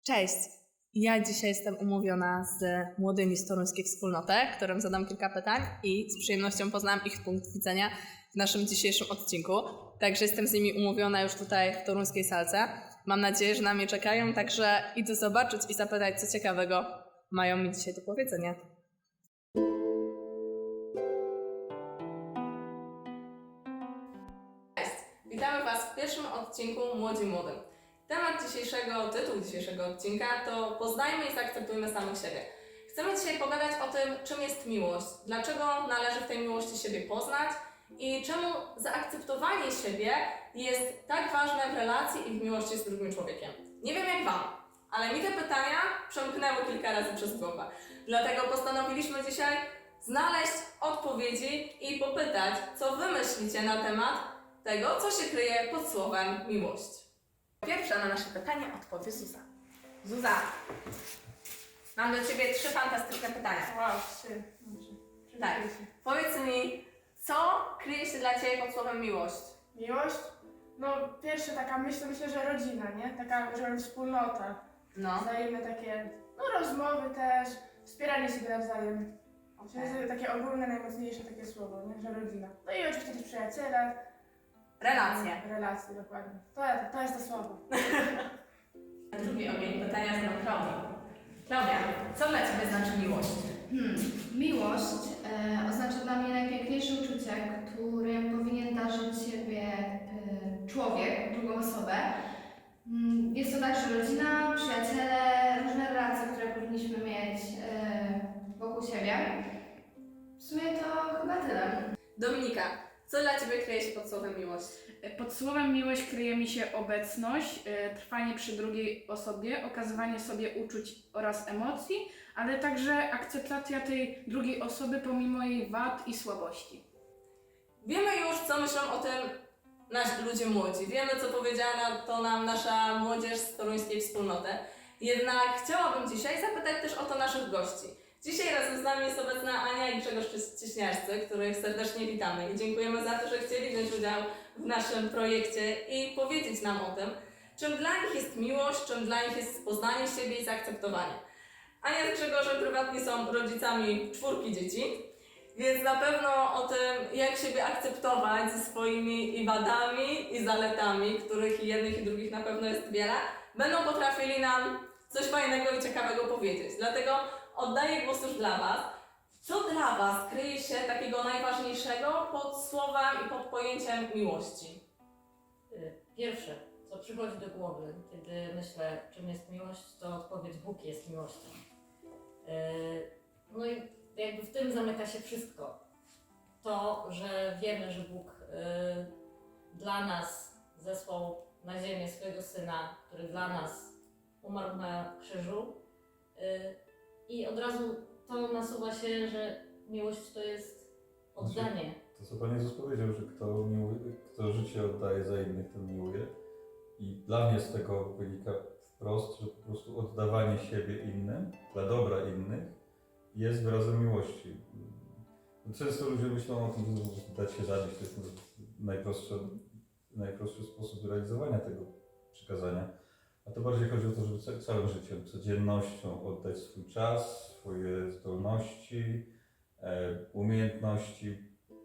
Cześć! Ja dzisiaj jestem umówiona z młodymi z toruńskiej wspólnoty, którym zadam kilka pytań i z przyjemnością poznam ich punkt widzenia w naszym dzisiejszym odcinku. Także jestem z nimi umówiona już tutaj w toruńskiej salce. Mam nadzieję, że na mnie czekają, także idę zobaczyć i zapytać, co ciekawego mają mi dzisiaj do powiedzenia. Cześć! Witamy Was w pierwszym odcinku Młodzi Młodym. Tytuł dzisiejszego odcinka to Poznajmy i zaakceptujmy samych siebie. Chcemy dzisiaj pogadać o tym, czym jest miłość, dlaczego należy w tej miłości siebie poznać i czemu zaakceptowanie siebie jest tak ważne w relacji i w miłości z drugim człowiekiem. Nie wiem jak Wam, ale mi te pytania przemknęły kilka razy przez głowę. Dlatego postanowiliśmy dzisiaj znaleźć odpowiedzi i popytać, co Wy myślicie na temat tego, co się kryje pod słowem miłość. Pierwsza na nasze pytanie odpowie Zuza. Zuza, mam do Ciebie 3 fantastyczne pytania. Wow, 3. Dobrze. Tak. Powiedz mi, co kryje się dla Ciebie pod słowem miłość? Miłość? No pierwsza taka myślę, że rodzina, nie? Taka, że wspólnota. No. Wzajemne takie, rozmowy też, wspieranie się nawzajem. Okay. Czyli takie ogólne, najmocniejsze takie słowo, nie? Że rodzina. No i oczywiście też przyjaciele. Relacje. Relacje, dokładnie. To jest to słowo. Drugi ogień pytania z Klaudią. Klaudia, co dla Ciebie znaczy miłość? Miłość oznacza dla mnie najpiękniejsze uczucie, którym powinien darzyć siebie człowiek, drugą osobę. Jest to także rodzina, przyjaciele, różne relacje, które powinniśmy mieć wokół siebie. W sumie to chyba tyle. Dominika, co dla Ciebie kryje się pod słowem miłość? Pod słowem miłość kryje mi się obecność, trwanie przy drugiej osobie, okazywanie sobie uczuć oraz emocji, ale także akceptacja tej drugiej osoby pomimo jej wad i słabości. Wiemy już, co myślą o tym nasi ludzie młodzi. Wiemy, co powiedziała to nam nasza młodzież z toruńskiej wspólnoty. Jednak chciałabym dzisiaj zapytać też o to naszych gości. Dzisiaj razem z nami jest obecna Ania i Grzegorz Cieśniarscy, których serdecznie witamy i dziękujemy za to, że chcieli wziąć udział w naszym projekcie i powiedzieć nam o tym, czym dla nich jest miłość, czym dla nich jest poznanie siebie i zaakceptowanie. Ania z Grzegorzem prywatnie są rodzicami 4 dzieci, więc na pewno o tym, jak siebie akceptować ze swoimi i wadami, i zaletami, których i jednych i drugich na pewno jest wiele, będą potrafili nam coś fajnego i ciekawego powiedzieć. Dlatego oddaję głos już dla Was. Co dla Was kryje się takiego najważniejszego pod słowem i pod pojęciem miłości? Pierwsze, co przychodzi do głowy, kiedy myślę, czym jest miłość, to odpowiedź: Bóg jest miłością. No i jakby w tym zamyka się wszystko. To, że wiemy, że Bóg dla nas zesłał na ziemię swojego Syna, który dla nas umarł na krzyżu, i od razu to nasuwa się, że miłość to jest oddanie. To co Pan Jezus powiedział, że kto życie oddaje za innych, ten miłuje. I dla mnie z tego wynika wprost, że po prostu oddawanie siebie innym, dla dobra innych, jest wyrazem miłości. Często ludzie myślą o tym, że dać się zabić, to jest najprostszy sposób realizowania tego przykazania. A to bardziej chodzi o to, żeby całym życiem, codziennością oddać swój czas, swoje zdolności, umiejętności,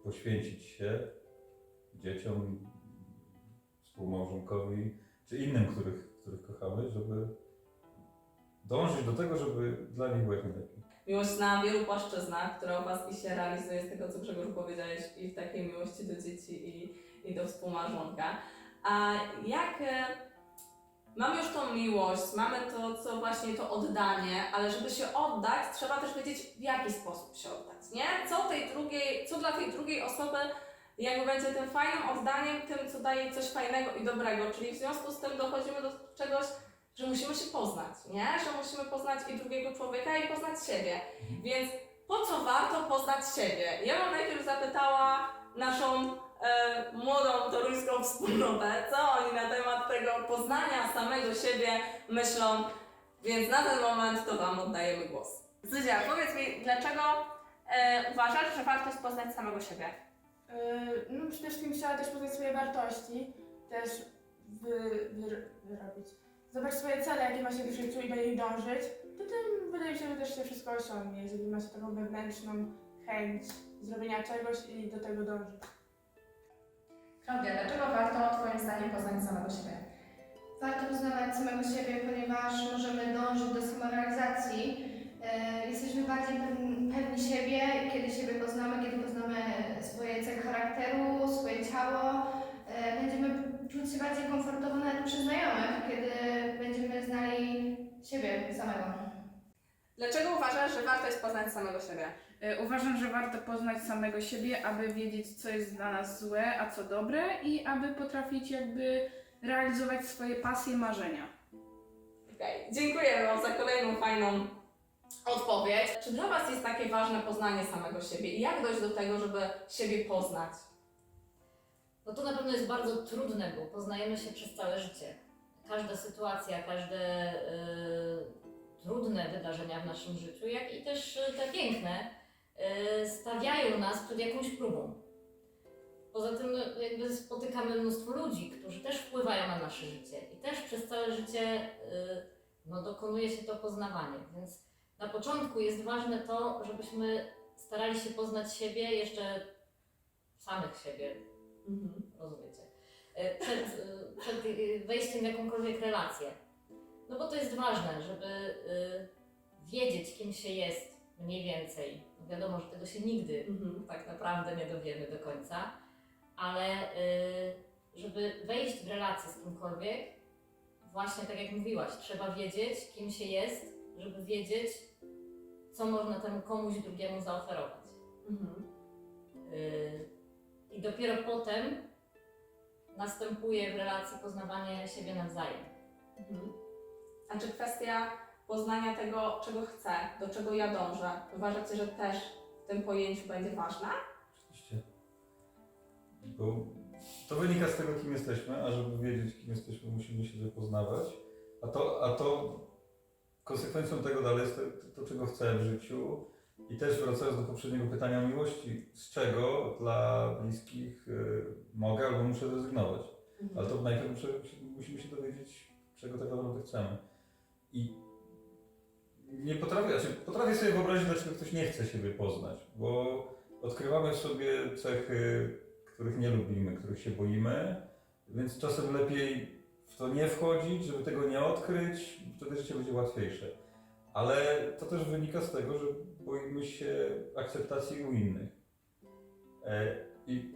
poświęcić się dzieciom, współmałżonkowi czy innym, których kochamy, żeby dążyć do tego, żeby dla nich było jak najlepiej. Miłość na wielu płaszczyznach, która u Was i się realizuje z tego, co Grzegorz powiedziałeś, i w takiej miłości do dzieci i do współmałżonka. A jak mamy już tą miłość, mamy to, co właśnie to oddanie, ale żeby się oddać, trzeba też wiedzieć, w jaki sposób się oddać, nie? Co dla tej drugiej osoby jakby będzie tym fajnym oddaniem, tym, co daje coś fajnego i dobrego, czyli w związku z tym dochodzimy do czegoś, że musimy się poznać, nie? Że musimy poznać i drugiego człowieka i poznać siebie. Więc po co warto poznać siebie? Ja bym najpierw zapytała naszą młodą toruńską wspólnotę, co oni na temat tego poznania samego siebie myślą, więc na ten moment to Wam oddajemy głos. Zuzia, powiedz mi, dlaczego uważasz, że warto jest poznać samego siebie? No przede wszystkim trzeba też poznać swoje wartości, też wyrobić. zobaczyć swoje cele, jakie ma się w życiu i do nich dążyć, to tym wydaje mi się, że też się wszystko osiągnie, jeżeli ma się taką wewnętrzną chęć zrobienia czegoś i do tego dążyć. Klaudia, dlaczego warto Twoim zdaniem poznać samego siebie? Warto poznawać samego siebie, ponieważ możemy dążyć do samorealizacji. Jesteśmy bardziej pewni siebie, kiedy siebie poznamy, kiedy poznamy swoje cechy charakteru, swoje ciało. Będziemy czuć się bardziej komfortowo nawet przy znajomych, kiedy będziemy znali siebie samego. Dlaczego uważasz, że warto jest poznać samego siebie? Uważam, że warto poznać samego siebie, aby wiedzieć, co jest dla nas złe, a co dobre i aby potrafić jakby realizować swoje pasje i marzenia. Okej, dziękuję Wam za kolejną fajną odpowiedź. Czy dla Was jest takie ważne poznanie samego siebie i jak dojść do tego, żeby siebie poznać? No to na pewno jest bardzo trudne, bo poznajemy się przez całe życie. Każda sytuacja, każde trudne wydarzenia w naszym życiu, jak i też te piękne, stawiają nas przed jakąś próbą. Poza tym jakby spotykamy mnóstwo ludzi, którzy też wpływają na nasze życie i też przez całe życie dokonuje się to poznawanie. Więc na początku jest ważne to, żebyśmy starali się poznać siebie, jeszcze samych siebie, rozumiecie, przed wejściem w jakąkolwiek relację. No bo to jest ważne, żeby wiedzieć, kim się jest mniej więcej. No wiadomo, że tego się nigdy tak naprawdę nie dowiemy do końca, ale żeby wejść w relację z kimkolwiek, właśnie tak jak mówiłaś, trzeba wiedzieć, kim się jest, żeby wiedzieć, co można temu komuś drugiemu zaoferować. I dopiero potem następuje w relacji poznawanie siebie nawzajem. A czy kwestia poznania tego, czego chcę, do czego ja dążę, uważacie, że też w tym pojęciu będzie ważna? Oczywiście. Bo to wynika z tego, kim jesteśmy, a żeby wiedzieć, kim jesteśmy, musimy siebie poznawać. A to konsekwencją tego dalej jest to, czego chcę w życiu. I też wracając do poprzedniego pytania o miłości, z czego dla bliskich mogę albo muszę zrezygnować. Ale to najpierw musimy się dowiedzieć, czego tak naprawdę chcemy. I nie potrafię sobie wyobrazić, dlaczego ktoś nie chce siebie poznać, bo odkrywamy w sobie cechy, których nie lubimy, których się boimy, więc czasem lepiej w to nie wchodzić, żeby tego nie odkryć, wtedy życie będzie łatwiejsze. Ale to też wynika z tego, że boimy się akceptacji u innych. I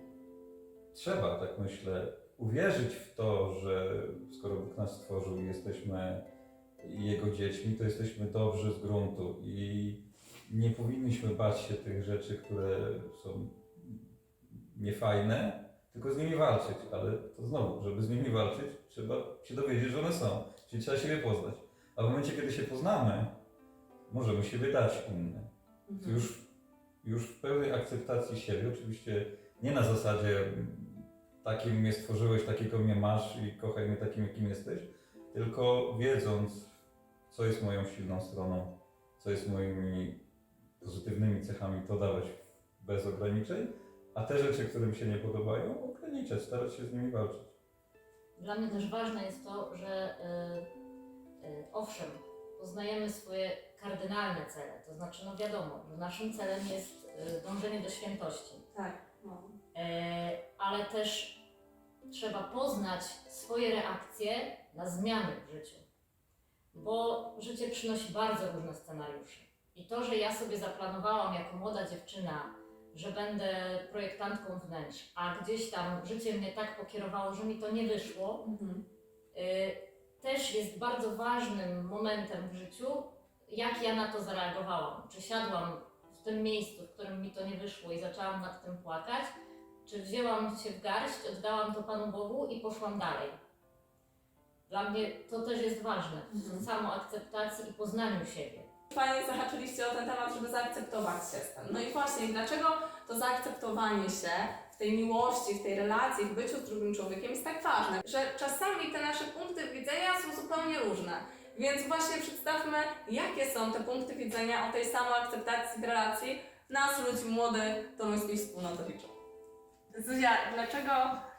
trzeba, tak myślę, uwierzyć w to, że skoro Bóg nas stworzył i jesteśmy Jego dziećmi, to jesteśmy dobrzy z gruntu i nie powinniśmy bać się tych rzeczy, które są niefajne, tylko z nimi walczyć. Ale to znowu, żeby z nimi walczyć, trzeba się dowiedzieć, że one są, czyli trzeba siebie poznać. A w momencie, kiedy się poznamy, możemy siebie dać innym. Już w pełnej akceptacji siebie, oczywiście nie na zasadzie takim mnie stworzyłeś, takiego mnie masz i kochaj mnie takim, jakim jesteś, tylko wiedząc, co jest moją silną stroną, co jest moimi pozytywnymi cechami, to dawać bez ograniczeń, a te rzeczy, które mi się nie podobają, ograniczać, starać się z nimi walczyć. Dla mnie też ważne jest to, że owszem, poznajemy swoje kardynalne cele, to znaczy, no wiadomo, że naszym celem jest dążenie do świętości. Tak. No. Ale też trzeba poznać swoje reakcje na zmiany w życiu, bo życie przynosi bardzo różne scenariusze. I to, że ja sobie zaplanowałam jako młoda dziewczyna, że będę projektantką wnętrz, a gdzieś tam życie mnie tak pokierowało, że mi to nie wyszło, też jest bardzo ważnym momentem w życiu, jak ja na to zareagowałam. Czy siadłam w tym miejscu, w którym mi to nie wyszło i zaczęłam nad tym płakać, czy wzięłam się w garść, oddałam to Panu Bogu i poszłam dalej. Dla mnie to też jest ważne, w samoakceptacji i poznaniu siebie. Fajnie zahaczyliście o ten temat, żeby zaakceptować się z tym. No i właśnie, dlaczego to zaakceptowanie się w tej miłości, w tej relacji, w byciu z drugim człowiekiem jest tak ważne, że czasami te nasze punkty widzenia są zupełnie różne. Więc właśnie przedstawmy, jakie są te punkty widzenia o tej samoakceptacji w relacji nas, ludzi młodych, toruńskiej wspólnoty liczą. Zuzia,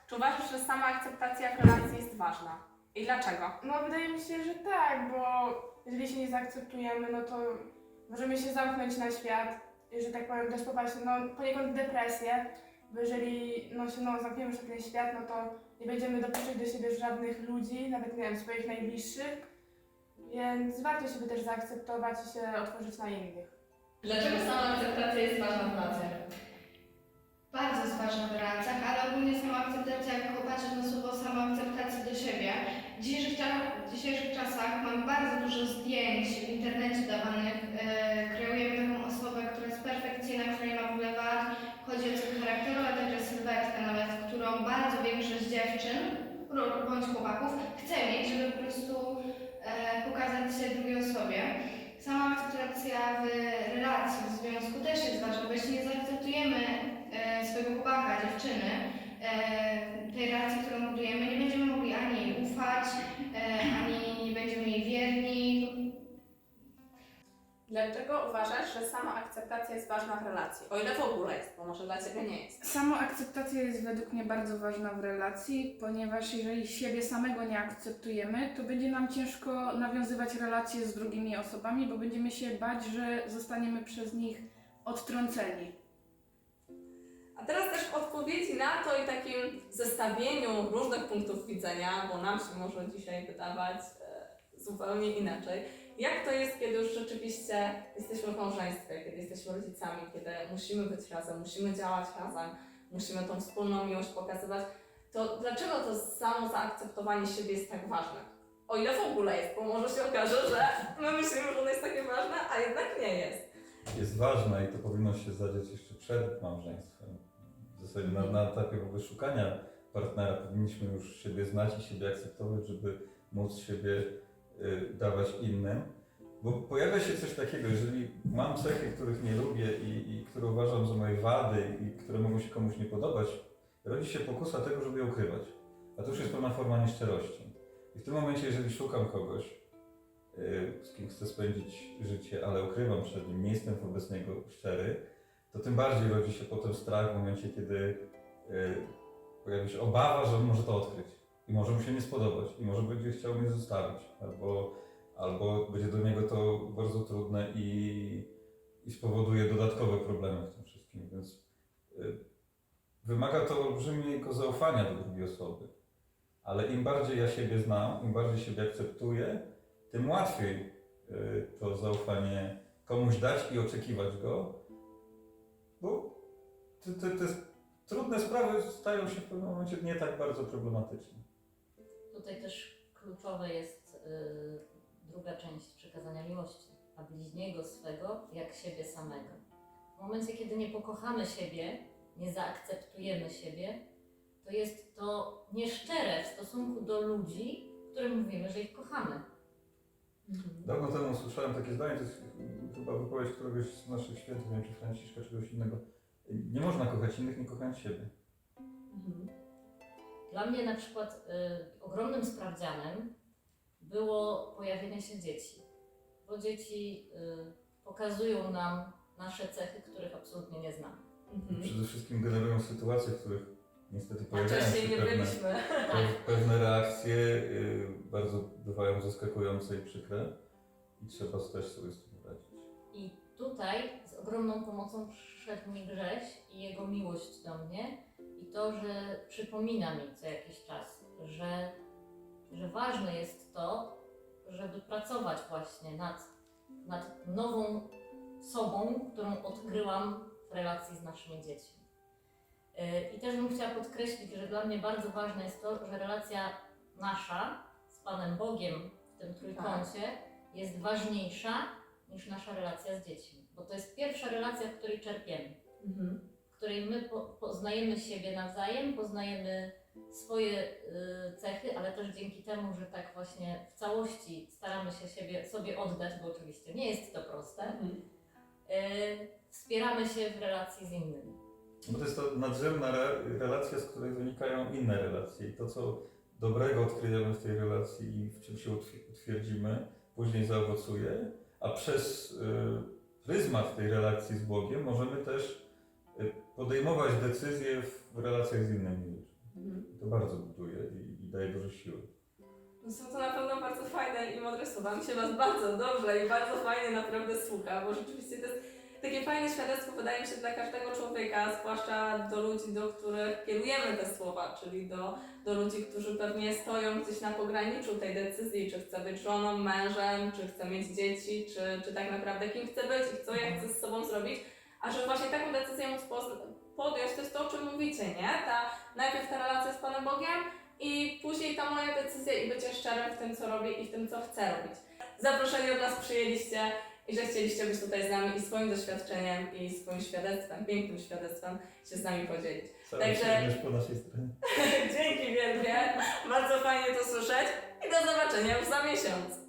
czy uważasz, że samoakceptacja w relacji jest ważna? I dlaczego? No wydaje mi się, że tak, bo jeżeli się nie zaakceptujemy, no to możemy się zamknąć na świat i, że tak powiem, też popaść poniekąd w depresję, bo jeżeli się zamkniemy się na ten świat, no to nie będziemy dopuszczać do siebie żadnych ludzi, nawet nie wiem, swoich najbliższych, więc warto siebie też zaakceptować i się otworzyć na innych. Dlaczego sama akceptacja jest ważna w relacjach? Bardzo jest ważna w relacjach, ale ogólnie sama akceptacja, jak popatrzeć na słowo samoakceptacji do siebie. W dzisiejszych czasach mamy bardzo dużo zdjęć w internecie dawanych. Kreujemy taką osobę, która jest perfekcyjna, która nie ma w ogóle wad. Chodzi o cechy charakteru, ale także sylwetkę nawet, którą bardzo większość dziewczyn bądź chłopaków chce mieć, żeby po prostu pokazać się drugiej osobie. Sama akceptacja w relacji, w związku też jest ważna, bo jeśli nie zaakceptujemy swojego chłopaka, dziewczyny, tej relacji, którą budujemy, nie będziemy mogli ani jej ufać, ani nie będziemy jej wierni. Dlaczego uważasz, że sama akceptacja jest ważna w relacji? O ile w ogóle jest, bo może dla Ciebie nie jest. Samoakceptacja jest według mnie bardzo ważna w relacji, ponieważ jeżeli siebie samego nie akceptujemy, to będzie nam ciężko nawiązywać relacje z drugimi osobami, bo będziemy się bać, że zostaniemy przez nich odtrąceni. A teraz też odpowiedzi na to i takim zestawieniu różnych punktów widzenia, bo nam się może dzisiaj wydawać zupełnie inaczej. Jak to jest, kiedy już rzeczywiście jesteśmy w małżeństwie, kiedy jesteśmy rodzicami, kiedy musimy być razem, musimy działać razem, musimy tą wspólną miłość pokazywać, to dlaczego to samo zaakceptowanie siebie jest tak ważne? O ile w ogóle jest, bo może się okaże, że my myślimy, że ono jest takie ważne, a jednak nie jest. Jest ważne i to powinno się zadziać jeszcze przed małżeństwem. W zasadzie na etapie w ogóle szukania partnera powinniśmy już siebie znać i siebie akceptować, żeby móc siebie dawać innym. Bo pojawia się coś takiego, jeżeli mam cechy, których nie lubię i które uważam za moje wady i które mogą się komuś nie podobać, rodzi się pokusa tego, żeby je ukrywać. A to już jest pewna forma nieszczerości. I w tym momencie, jeżeli szukam kogoś, z kim chcę spędzić życie, ale ukrywam przed nim, nie jestem wobec niego szczery, to tym bardziej rodzi się potem strach w momencie, kiedy pojawi się obawa, że on może to odkryć. I może mu się nie spodobać, i może będzie chciał mnie zostawić, albo będzie do niego to bardzo trudne i spowoduje dodatkowe problemy w tym wszystkim. Więc wymaga to olbrzymiego zaufania do drugiej osoby. Ale im bardziej ja siebie znam, im bardziej siebie akceptuję, tym łatwiej to zaufanie komuś dać i oczekiwać go, bo te trudne sprawy stają się w pewnym momencie nie tak bardzo problematyczne. Tutaj też kluczowe jest druga część przekazania miłości, a bliźniego swego jak siebie samego. W momencie, kiedy nie pokochamy siebie, nie zaakceptujemy siebie, to jest to nieszczere w stosunku do ludzi, którym mówimy, że ich kochamy. Dawno temu usłyszałem takie zdanie, to jest chyba wypowiedź któregoś z naszych świętych, nie wiem czy Franciszka, czy czegoś innego. Nie można kochać innych, nie kochając siebie. Dla mnie na przykład ogromnym sprawdzianem było pojawienie się dzieci. Bo dzieci pokazują nam nasze cechy, których absolutnie nie znamy. Przede wszystkim generują sytuacje, w których niestety A pojawiają wcześniej się nie byliśmy. pewne reakcje, bardzo bywają zaskakujące i przykre i trzeba też sobie z tym radzić. I tutaj z ogromną pomocą przyszedł mi Grześ i jego miłość do mnie i to, że przypomina mi co jakiś czas, że ważne jest to, żeby pracować właśnie nad nową sobą, którą odkryłam w relacji z naszymi dziećmi. I też bym chciała podkreślić, że dla mnie bardzo ważne jest to, że relacja nasza z Panem Bogiem w tym trójkącie jest ważniejsza niż nasza relacja z dziećmi. Bo to jest pierwsza relacja, w której czerpiemy. W której my poznajemy siebie nawzajem, poznajemy swoje cechy, ale też dzięki temu, że tak właśnie w całości staramy się sobie oddać, bo oczywiście nie jest to proste, wspieramy się w relacji z innymi. Bo to jest to nadzemna relacja, z której wynikają inne relacje i to, co dobrego odkryjemy w tej relacji i w czym się utwierdzimy, później zaowocuje, a przez pryzmat tej relacji z Bogiem możemy też podejmować decyzje w relacjach z innymi ludźmi. To bardzo buduje i daje dużo siły. Są to na pewno bardzo fajne i mądre słowa. Mi się Was bardzo dobrze i bardzo fajnie naprawdę słucha, bo rzeczywiście to jest takie fajne świadectwo, wydaje mi się, dla każdego człowieka, zwłaszcza do ludzi, do których kierujemy te słowa, czyli do ludzi, którzy pewnie stoją gdzieś na pograniczu tej decyzji, czy chce być żoną, mężem, czy chce mieć dzieci, czy tak naprawdę kim chce być i co ja chcę z sobą zrobić. A żeby właśnie taką decyzję móc podjąć, to jest to, o czym mówicie, nie? Najpierw ta relacja z Panem Bogiem i później ta moja decyzja i bycie szczerym w tym, co robię i w tym, co chcę robić. Zaproszenie od nas przyjęliście i że chcieliście być tutaj z nami i swoim doświadczeniem i swoim świadectwem, pięknym świadectwem się z nami podzielić. Staramy się Także- również po naszej stronie. Dzięki wielkie, bardzo fajnie to słyszeć i do zobaczenia już za miesiąc.